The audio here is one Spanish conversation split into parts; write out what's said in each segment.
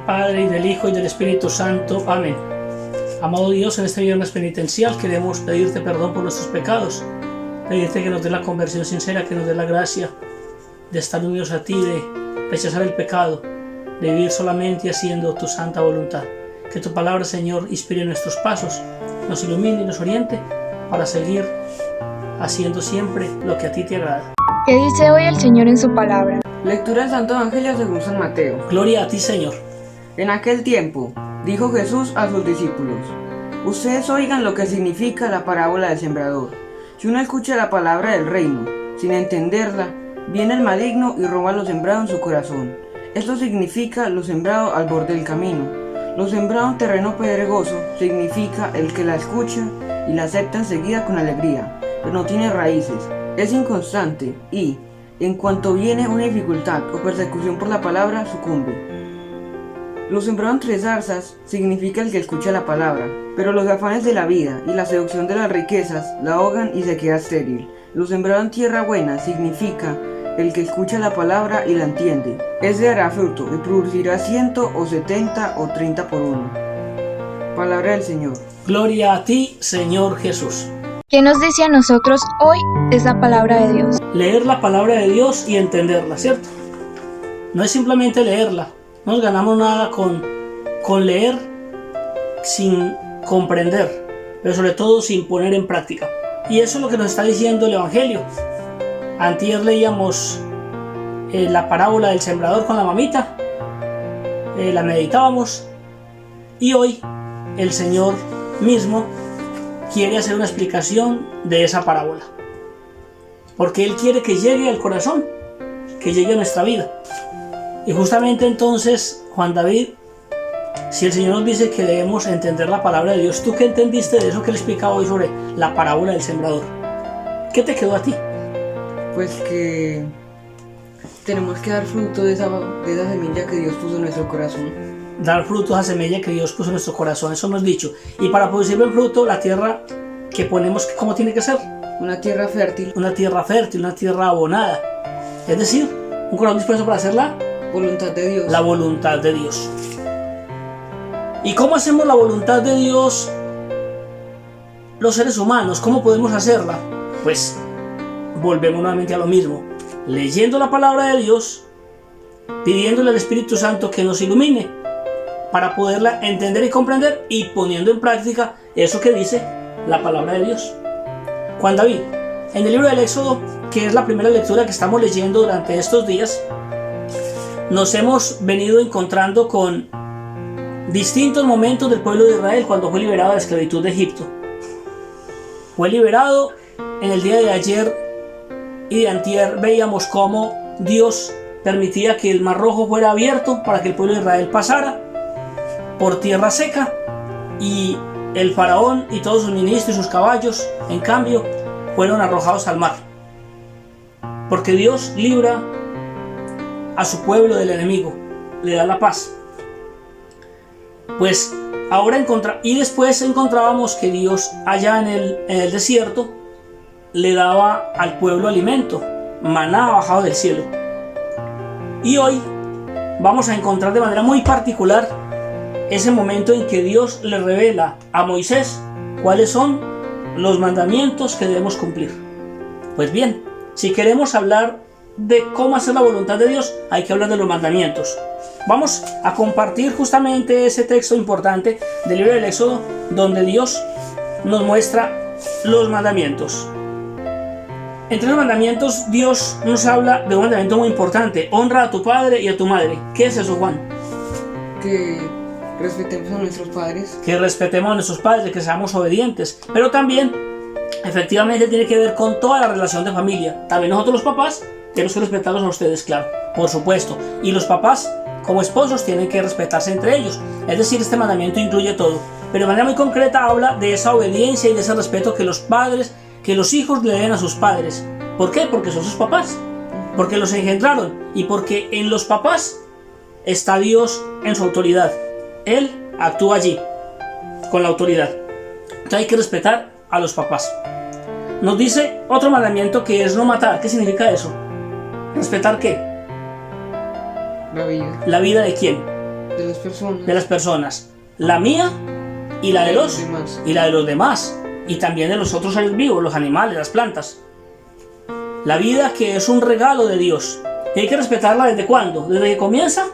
Padre, y del Hijo, y del Espíritu Santo. Amén. Amado Dios, en este viernes penitencial queremos pedirte perdón por nuestros pecados, pedirte que nos dé la conversión sincera, que nos dé la gracia de estar unidos a ti, de rechazar el pecado, de vivir solamente haciendo tu santa voluntad. Que tu palabra, Señor, inspire nuestros pasos, nos ilumine y nos oriente para seguir haciendo siempre lo que a ti te agrada. ¿Qué dice hoy el Señor en su palabra? Lectura del Santo Evangelio según San Mateo. Gloria a ti, Señor. En aquel tiempo, dijo Jesús a sus discípulos: ustedes oigan lo que significa la parábola del sembrador. Si uno escucha la palabra del reino, sin entenderla, viene el maligno y roba lo sembrado en su corazón. Esto significa lo sembrado al borde del camino. Lo sembrado en terreno pedregoso significa el que la escucha y la acepta enseguida con alegría, pero no tiene raíces, es inconstante y, en cuanto viene una dificultad o persecución por la palabra, sucumbe. Lo sembrado entre zarzas significa el que escucha la palabra, pero los afanes de la vida y la seducción de las riquezas la ahogan y se queda estéril. Lo sembrado en tierra buena significa el que escucha la palabra y la entiende. Ese dará fruto y producirá 100 o 70 o 30 por uno. Palabra del Señor. Gloria a ti, Señor Jesús. ¿Qué nos dice a nosotros hoy esa palabra de Dios? Leer la palabra de Dios y entenderla, ¿cierto? No es simplemente leerla, no nos ganamos nada con leer sin comprender, pero sobre todo sin poner en práctica. Y eso es lo que nos está diciendo el Evangelio. Antier leíamos la parábola del sembrador con la mamita, la meditábamos, y hoy el Señor mismo quiere hacer una explicación de esa parábola, porque Él quiere que llegue al corazón, que llegue a nuestra vida. Y justamente entonces, Juan David, si el Señor nos dice que debemos entender la palabra de Dios, ¿tú qué entendiste de eso que le explicaba hoy sobre la parábola del sembrador? ¿Qué te quedó a ti? Pues que tenemos que dar fruto de esa semilla que Dios puso en nuestro corazón. Dar fruto a esa semilla que Dios puso en nuestro corazón, eso nos dicho. Y para producir buen fruto, la tierra que ponemos, ¿cómo tiene que ser? Una tierra fértil. Una tierra fértil, una tierra abonada. Es decir, un corazón dispuesto para hacer la voluntad de Dios. La voluntad de Dios. ¿Y cómo hacemos la voluntad de Dios los seres humanos? ¿Cómo podemos hacerla? Pues volvemos nuevamente a lo mismo, leyendo la palabra de Dios, pidiéndole al Espíritu Santo que nos ilumine para poderla entender y comprender, y poniendo en práctica eso que dice la palabra de Dios. Juan David, en el libro del Éxodo, que es la primera lectura que estamos leyendo durante estos días, nos hemos venido encontrando con distintos momentos del pueblo de Israel cuando fue liberado de la esclavitud de Egipto. Fue liberado en el día de ayer y de antier. Veíamos cómo Dios permitía que el Mar Rojo fuera abierto para que el pueblo de Israel pasara por tierra seca, y el faraón y todos sus ministros y sus caballos, en cambio, fueron arrojados al mar, porque Dios libra a su pueblo del enemigo, le da la paz. Pues ahora y después encontrábamos que Dios allá en el desierto le daba al pueblo alimento, maná bajado del cielo. Y hoy vamos a encontrar de manera muy particular ese momento en que Dios le revela a Moisés cuáles son los mandamientos que debemos cumplir. Pues bien, si queremos hablar de cómo hacer la voluntad de Dios, hay que hablar de los mandamientos. Vamos a compartir justamente ese texto importante del libro del Éxodo, donde Dios nos muestra los mandamientos. Entre los mandamientos, Dios nos habla de un mandamiento muy importante: honra a tu padre y a tu madre. ¿Qué es eso, Juan? Que respetemos a nuestros padres. Que respetemos a nuestros padres, que seamos obedientes. Pero también, efectivamente, tiene que ver con toda la relación de familia. También nosotros los papás tenemos que respetarlos a ustedes, claro, por supuesto. Y los papás, como esposos, tienen que respetarse entre ellos. Es decir, este mandamiento incluye todo. Pero de manera muy concreta habla de esa obediencia y de ese respeto que los padres, que los hijos le den a sus padres. ¿Por qué? Porque son sus papás, porque los engendraron, y porque en los papás está Dios en su autoridad. Él actúa allí con la autoridad. Entonces hay que respetar a los papás. Nos dice otro mandamiento, que es no matar. ¿Qué significa eso? ¿Respetar qué? La vida. ¿La vida de quién? de las personas. La mía y la de los demás. Y también de los otros seres vivos, los animales, las plantas. La vida que es un regalo de Dios. Y hay que respetarla ¿desde cuándo? Desde que comienza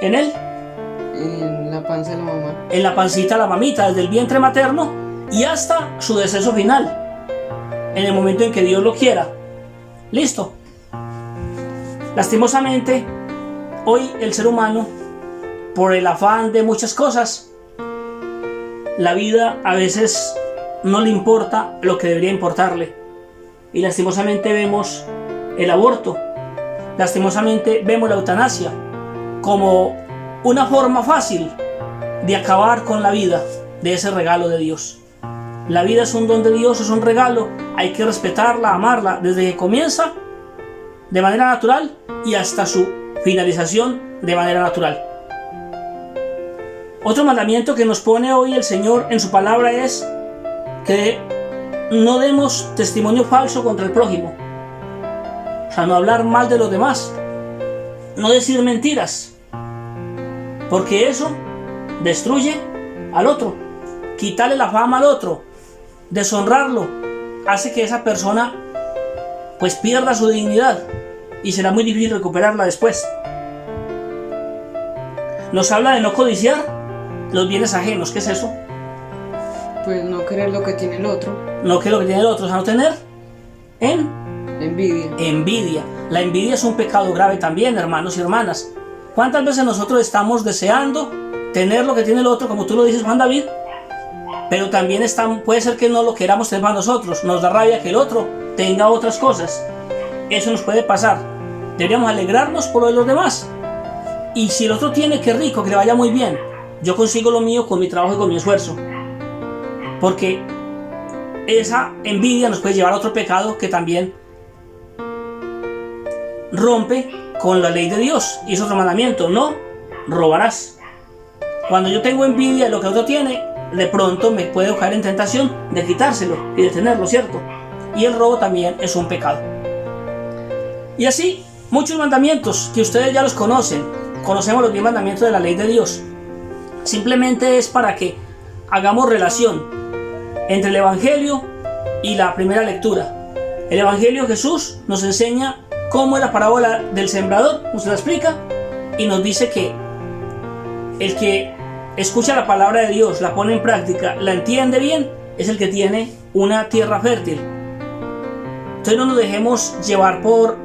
en él. En la panza de la mamá. En la pancita de la mamita, desde el vientre materno y hasta su deceso final. En el momento en que Dios lo quiera. Listo. Lastimosamente, hoy el ser humano, por el afán de muchas cosas, la vida a veces no le importa lo que debería importarle. Y lastimosamente vemos el aborto, lastimosamente vemos la eutanasia como una forma fácil de acabar con la vida de ese regalo de Dios. La vida es un don de Dios, es un regalo, hay que respetarla, amarla desde que comienza de manera natural y hasta su finalización de manera natural. Otro mandamiento que nos pone hoy el Señor en su palabra es que no demos testimonio falso contra el prójimo. O sea, no hablar mal de los demás, no decir mentiras, porque eso destruye al otro, quitarle la fama al otro, deshonrarlo, hace que esa persona pues pierda su dignidad y será muy difícil recuperarla después. Nos habla de no codiciar los bienes ajenos. ¿Qué es eso? Pues no querer lo que tiene el otro. No querer lo que tiene el otro, o sea, no tener envidia. La envidia es un pecado grave también, hermanos y hermanas. ¿Cuántas veces nosotros estamos deseando tener lo que tiene el otro, como tú lo dices, Juan David? Pero también puede ser que no lo queramos tener para nosotros. Nos da rabia que el otro tenga otras cosas. Eso nos puede pasar. Deberíamos alegrarnos por lo de los demás. Y si el otro tiene, qué rico, que le vaya muy bien. Yo consigo lo mío con mi trabajo y con mi esfuerzo. Porque esa envidia nos puede llevar a otro pecado que también rompe con la ley de Dios. Y es otro mandamiento: no robarás. Cuando yo tengo envidia de lo que otro tiene, de pronto me puede caer en tentación de quitárselo y de tenerlo, ¿cierto? Y el robo también es un pecado. Y así, muchos mandamientos que ustedes ya los conocen. Conocemos los 10 mandamientos de la ley de Dios. Simplemente es para que hagamos relación entre el Evangelio y la primera lectura. El Evangelio, Jesús nos enseña cómo es la parábola del sembrador, nos la explica y nos dice que el que escucha la palabra de Dios, la pone en práctica, la entiende bien, es el que tiene una tierra fértil. Entonces no nos dejemos llevar por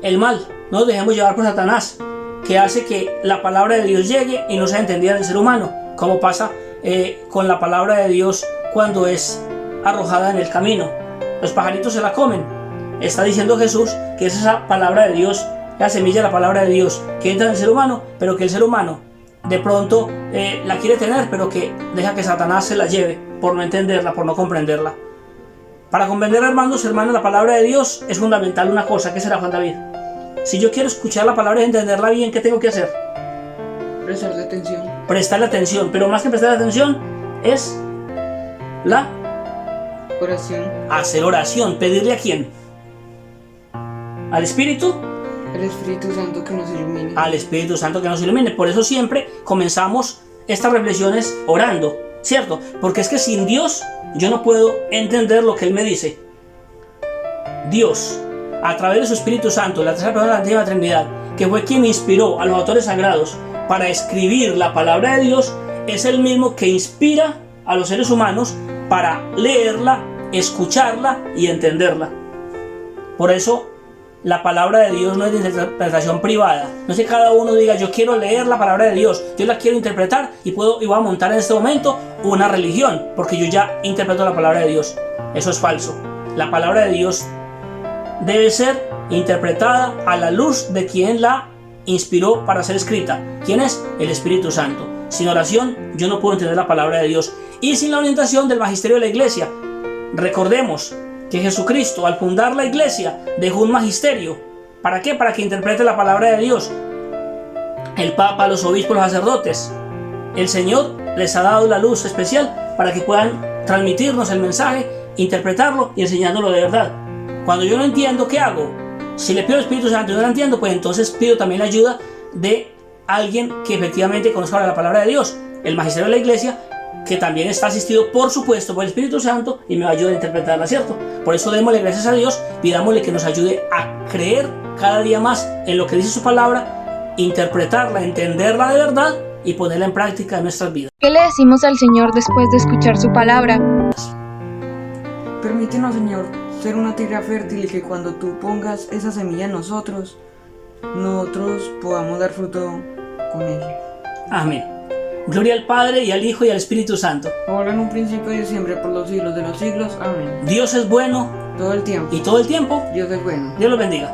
el mal, no nos dejemos llevar por Satanás, que hace que la palabra de Dios llegue y no sea entendida del ser humano, como pasa con la palabra de Dios cuando es arrojada en el camino. Los pajaritos se la comen. Está diciendo Jesús que es esa palabra de Dios, la semilla de la palabra de Dios, que entra en el ser humano, pero que el ser humano de pronto la quiere tener, pero que deja que Satanás se la lleve por no entenderla, por no comprenderla. Para comprender, hermanos, la palabra de Dios es fundamental una cosa. ¿Qué será, Juan David? Si yo quiero escuchar la palabra y entenderla bien, ¿qué tengo que hacer? Prestarle atención. Prestarle atención, pero más que prestarle atención es la oración. Hacer oración. ¿Pedirle a quién? ¿Al Espíritu? El Espíritu Santo que nos ilumine. Al Espíritu Santo que nos ilumine. Por eso siempre comenzamos estas reflexiones orando, ¿cierto? Porque es que sin Dios yo no puedo entender lo que Él me dice. Dios, a través de su Espíritu Santo, la tercera persona de la Santísima Trinidad, que fue quien inspiró a los autores sagrados para escribir la palabra de Dios, es el mismo que inspira a los seres humanos para leerla, escucharla y entenderla. Por eso la palabra de Dios no es de interpretación privada. No es que cada uno diga: yo quiero leer la palabra de Dios, yo la quiero interpretar y voy a montar en este momento una religión porque yo ya interpreto la palabra de Dios. Eso es falso. La palabra de Dios debe ser interpretada a la luz de quien la inspiró para ser escrita. ¿Quién es? El Espíritu Santo. Sin oración yo no puedo entender la palabra de Dios, y sin la orientación del magisterio de la Iglesia. Recordemos que Jesucristo, al fundar la Iglesia, dejó un magisterio. ¿Para qué? Para que interprete la palabra de Dios. El Papa, los obispos, los sacerdotes. El Señor les ha dado la luz especial para que puedan transmitirnos el mensaje, interpretarlo y enseñándolo de verdad. Cuando yo no entiendo, ¿qué hago? Si le pido al Espíritu Santo y no lo entiendo, pues entonces pido también la ayuda de alguien que efectivamente conozca la palabra de Dios, el magisterio de la iglesia, que también está asistido, por supuesto, por el Espíritu Santo y me va a ayudar a interpretarla, ¿cierto? Por eso démosle gracias a Dios, pidámosle que nos ayude a creer cada día más en lo que dice su palabra, interpretarla, entenderla de verdad y ponerla en práctica en nuestras vidas. ¿Qué le decimos al Señor después de escuchar su palabra? Permítenos, Señor, ser una tierra fértil y que cuando tú pongas esa semilla en nosotros podamos dar fruto con ella. Amén. Gloria al Padre, y al Hijo, y al Espíritu Santo. Ahora en un principio y siempre, por los siglos de los siglos. Amén. Dios es bueno Todo el tiempo. y todo el tiempo. Dios es bueno. Dios los bendiga.